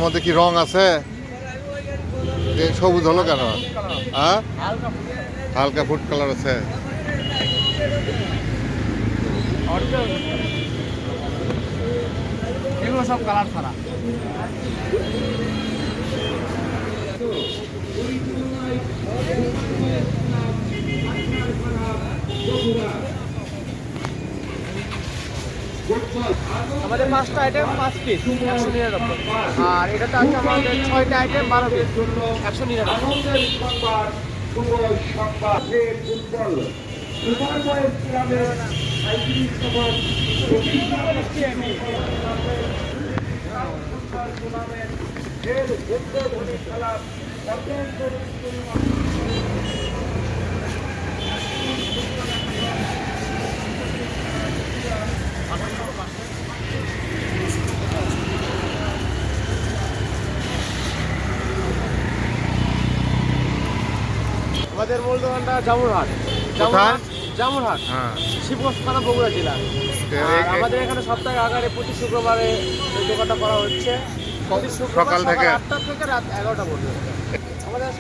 মধ্যে কি রং আছে? সবুজ হলো কেন? হ্যাঁ, হালকা ফুড কালার আছে। এগুলো সব কালার ছাড়া। আমাদের 5টা আইটেম 5 পিস 199, আর এটাতে আছে আমাদের 6টা আইটেম 12 পিস 199। আমাদের মূল দোকানটা জামুরহাট। জামুরহাট শিবগঞ্জ থানা, বগুড়া জেলা। আমাদের এখানে সপ্তাহে আগারে প্রতি শুক্রবারে এই দোকানটা করা হচ্ছে, প্রতি সকাল থেকে 8টা থেকে রাত 11টা পর্যন্ত। আমাদের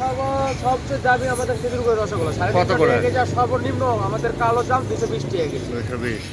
সবচেয়ে দামি আমাদের খেজুর গুড়ের রসগোল্লা 3.5 টাকা, সর্বনিম্ন আমাদের কালো জাম 220 টাকা কেজি। 220।